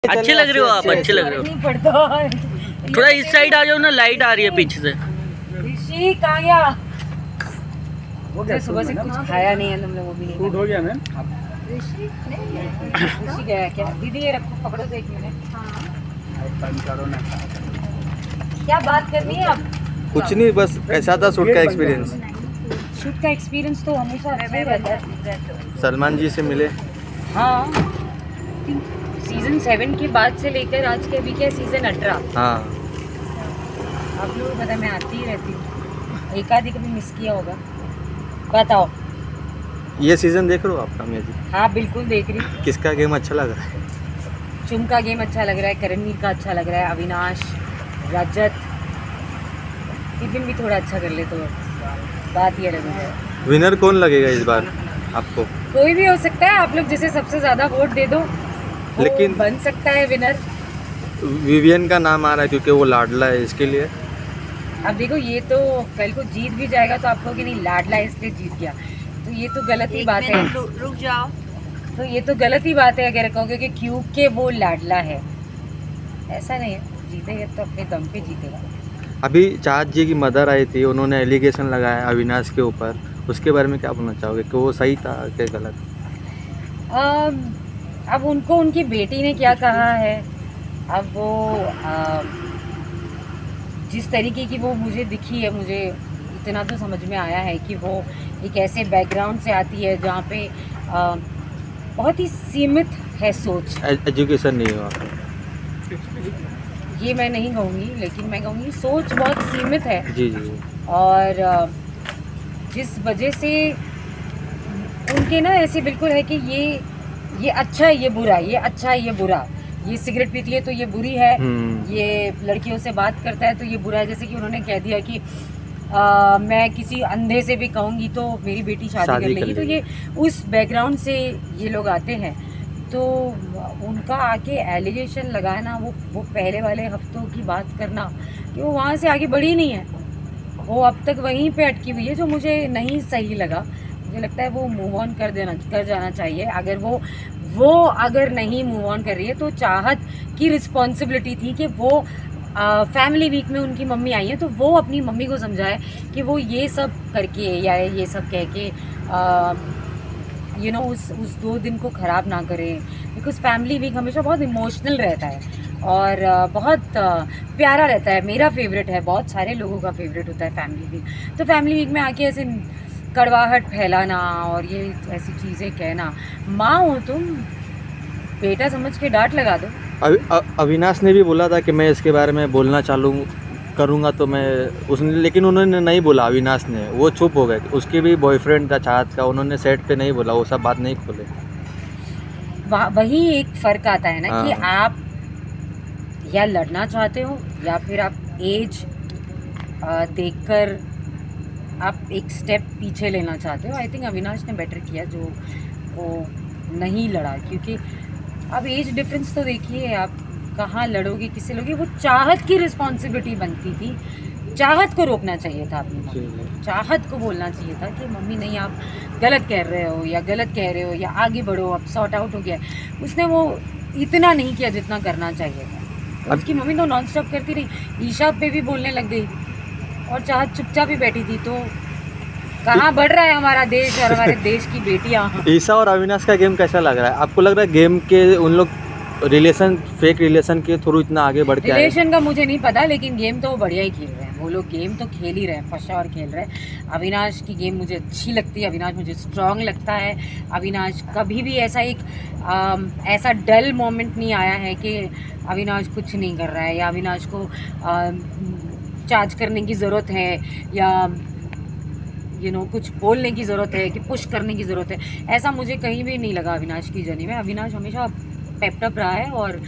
अच्छे लग रहे हो आप, अच्छे लग रहे हो। नहीं पड़ता। थोड़ा इस साइड आ जाओ ना, लाइट आ रही है पीछे से। ऋषि कहाँ गया? वो सुबह से कुछ खाया नहीं है, तुम लोगों भी नहीं। फूड हो गया मैम। ऋषि गया क्या? दीदी ये रखो, पकड़ो तो 1 मिनट। क्या बात करनी है अब? कुछ नहीं, बस कैसा था शूट का एक्सपीरियंस? शूट का एक्सपीरियंस तो हमेशा अच्छा ही रहता है। सलमान जी से मिले? हाँ, सीजन 7 के बाद से लेकर आज के अभी क्या सीजन 18। हाँ। आप लोग पता, मैं आती ही रहती हूँ, एक आधी कभी मिस किया होगा। बताओ। ये सीजन देख रहे हो आप काम्या जी? हाँ बिल्कुल देख रही हूँ। किसका गेम अच्छा लग रहा है? चुम का गेम अच्छा लग रहा है, करणवीर का अच्छा लग रहा है, अविनाश, रजत, टिफिन भी थोड़ा अच्छा कर ले तो बात ही अलग हो जाए। विनर कौन लगेगा इस बार आपको? कोई भी हो सकता है, आप लोग जैसे सबसे ज़्यादा वोट दे दो, लेकिन बन सकता है विनर। विवियन का नाम आ रहा है क्योंकि वो लाडला है, इसके लिए। अब देखो, ये तो कल को जीत भी जाएगा तो आप कहोगे नहीं लाडला है इसलिए जीत गया, तो ये तो गलत ही बात है। रुक जाओ। तो ये तो गलत ही बात है अगर कहोगे कि क्योंकि वो लाडला है। ऐसा नहीं है, जीतेगा तो अपने दम पे जीतेगा। अभी चाहत जी की मदर आई थी, उन्होंने एलिगेशन लगाया अविनाश के ऊपर, उसके बारे में क्या बोलना चाहोगे कि वो सही था कि गलत? अब उनको उनकी बेटी ने क्या कहा है, अब वो जिस तरीके की वो मुझे दिखी है, मुझे इतना तो समझ में आया है कि वो एक ऐसे बैकग्राउंड से आती है जहाँ पे बहुत ही सीमित है सोच। एजुकेशन नहीं हुआ? ये मैं नहीं कहूँगी, लेकिन मैं कहूँगी सोच बहुत सीमित है। जी जी। और जिस वजह से उनके ना ऐसे बिल्कुल है कि ये अच्छा है, ये बुरा, ये अच्छा है, ये बुरा, ये सिगरेट पीती है तो ये बुरी है, ये लड़कियों से बात करता है तो ये बुरा है। जैसे कि उन्होंने कह दिया कि मैं किसी अंधे से भी कहूँगी तो मेरी बेटी शादी कर लेगी। तो ये उस बैकग्राउंड से ये लोग आते हैं, तो उनका आके एलिगेशन लगाना, वो पहले वाले हफ्तों की बात करना कि वो वहाँ से आगे बढ़ी नहीं है, वो अब तक वहीं पे अटकी हुई है, जो मुझे नहीं सही लगा। मुझे लगता है वो मूव ऑन कर जाना चाहिए। अगर वो अगर नहीं मूव ऑन कर रही है तो चाहत की रिस्पॉन्सिबिलिटी थी कि वो फैमिली वीक में उनकी मम्मी आई है तो वो अपनी मम्मी को समझाए कि वो ये सब करके या ये सब कह के उस 2 दिन को ख़राब ना करें। बिकॉज़ फैमिली वीक हमेशा बहुत इमोशनल रहता है और बहुत प्यारा रहता है। मेरा फेवरेट है, बहुत सारे लोगों का फेवरेट होता है फैमिली वीक। तो फैमिली वीक में आके ऐसे कड़वाहट फैलाना और ये ऐसी चीज़ें कहना, माँ हो तुम, बेटा समझ के डांट लगा दो। अविनाश ने भी बोला था कि मैं इसके बारे में बोलना चालू करूँगा तो मैं उसने, लेकिन उन्होंने नहीं बोला। अविनाश ने, वो चुप हो गए। उसके भी बॉयफ्रेंड था चाहत का, उन्होंने सेट पे नहीं बोला, वो सब बात नहीं खोले। वही एक फ़र्क आता है ना कि आप या लड़ना चाहते हो या फिर आप एज देखकर आप एक स्टेप पीछे लेना चाहते हो। आई थिंक अविनाश ने बेटर किया जो वो नहीं लड़ा, क्योंकि अब एज डिफरेंस तो देखिए, आप कहाँ लड़ोगे, किससे लड़ोगे। वो चाहत की रिस्पॉन्सिबिलिटी बनती थी, चाहत को रोकना चाहिए था अपनी मम्मी, चाहत को बोलना चाहिए था कि मम्मी नहीं, आप गलत कह रहे हो या गलत कह रहे हो या आगे बढ़ो, अब सॉर्ट आउट हो गया। उसने वो इतना नहीं किया जितना करना चाहिए था। उसकी मम्मी तो नॉन स्टॉप करती रही, ईशा पे भी बोलने लग गई और चाहत चुपचाप ही बैठी थी। तो कहाँ बढ़ रहा है हमारा देश और हमारे देश की बेटियाँ। ईशा और अविनाश का गेम कैसा लग रहा है आपको? लग रहा है गेम के उन लोग फेक रिलेशन के थ्रू इतना आगे बढ़ के आए? रिलेशन का मुझे नहीं पता, लेकिन गेम तो वो बढ़िया ही खेल रहे हैं। वो लोग गेम तो खेल ही रहे हैं, फर्स्ट और खेल रहे हैं। अविनाश की गेम मुझे अच्छी लगती है, अविनाश मुझे स्ट्रांग लगता है। अविनाश कभी भी ऐसा डल मोमेंट नहीं आया है कि अविनाश कुछ नहीं कर रहा है या अविनाश को चार्ज करने की ज़रूरत है या कुछ बोलने की ज़रूरत है कि पुश करने की ज़रूरत है। ऐसा मुझे कहीं भी नहीं लगा अविनाश की जर्नी में। अविनाश हमेशा पेप्टअप रहा है और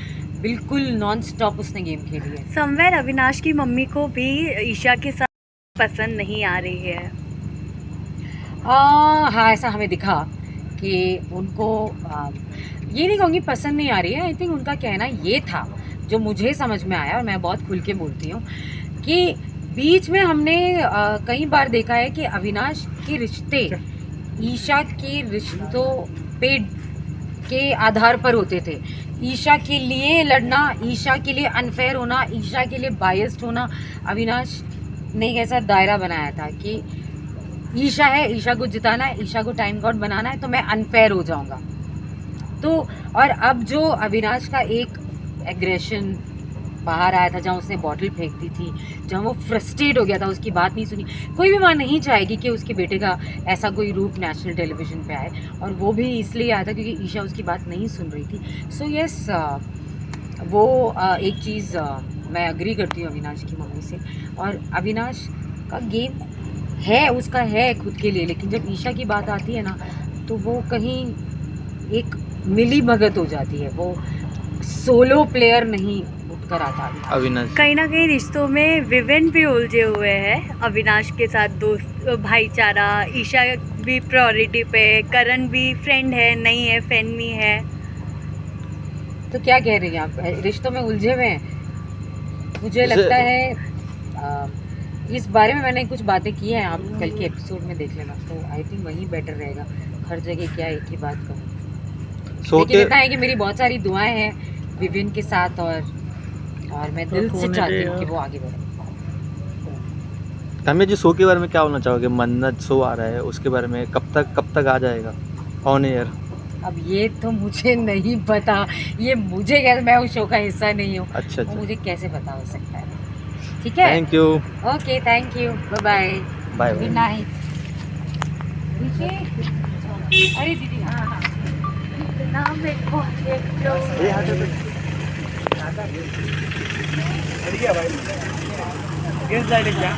बिल्कुल नॉन स्टॉप उसने गेम खेली है। समवेयर अविनाश की मम्मी को भी ईशा के साथ पसंद नहीं आ रही है। हाँ, ऐसा हमें दिखा कि उनको ये नहीं कहूँगी पसंद नहीं आ रही है। आई थिंक उनका कहना ये था, जो मुझे समझ में आया और मैं बहुत खुल के बोलती हूँ, कि बीच में हमने कई बार देखा है कि अविनाश के रिश्ते ईशा के रिश्तों पे के आधार पर होते थे ईशा के लिए लड़ना, ईशा के लिए अनफेयर होना, ईशा के लिए बायस्ड होना, अविनाश ने एक ऐसा दायरा बनाया था कि ईशा है, ईशा को जिताना है, ईशा को टाइम गॉड बनाना है, तो मैं अनफेयर हो जाऊंगा। तो और अब जो अविनाश का एक एग्रेशन बाहर आया था, जहाँ उसने बॉटल फेंक दी थी, जहाँ वो फ्रस्ट्रेट हो गया था, उसकी बात नहीं सुनी। कोई भी माँ नहीं चाहेगी कि उसके बेटे का ऐसा कोई रूप नेशनल टेलीविज़न पे आए, और वो भी इसलिए आया था क्योंकि ईशा उसकी बात नहीं सुन रही थी। सो यस, वो एक चीज़ मैं अग्री करती हूँ अविनाश की मम्मी से। और अविनाश का गेम है, उसका है खुद के लिए, लेकिन जब ईशा की बात आती है ना, तो वो कहीं एक मिली भगत हो जाती है, वो सोलो प्लेयर नहीं उठकर आता अविनाश कहीं ना कहीं रिश्तों में विवेन भी उलझे हुए हैं। अविनाश के साथ दोस्त भाईचारा, ईशा भी प्रायोरिटी पे, करण भी फ्रेंड है नहीं है, फैनमी है। तो क्या कह रही हैं आप, रिश्तों में उलझे हुए हैं? मुझे लगता है इस बारे में मैंने कुछ बातें की हैं, आप कल के एपिसोड में देख लेना, तो आई थिंक वही बेटर रहेगा। हर जगह क्या एक ही बात कहूँ। लेकिन इतना है कि मेरी बहुत सारी दुआएं हैं विविन के साथ, और मैं दिल से चाहती हूँ कि वो आगे बढ़े। हमें जो शो के बारे में क्या होना चाहोगे? मन्नत शो आ रहा है, उसके बारे में कब तक आ जाएगा ऑन एयर? अब ये तो मुझे नहीं पता, ये मुझे कैसे, मैं उस शो का हिस्सा नहीं हूँ। अच्छा वो अच्छा, मुझे कैसे पता हो सकता है? ठीक है, thank you, okay, thank you, bye bye, bye goodbye. Night. अरे दीदी, हाँ हाँ, इतना मेरे को किस साइड क्या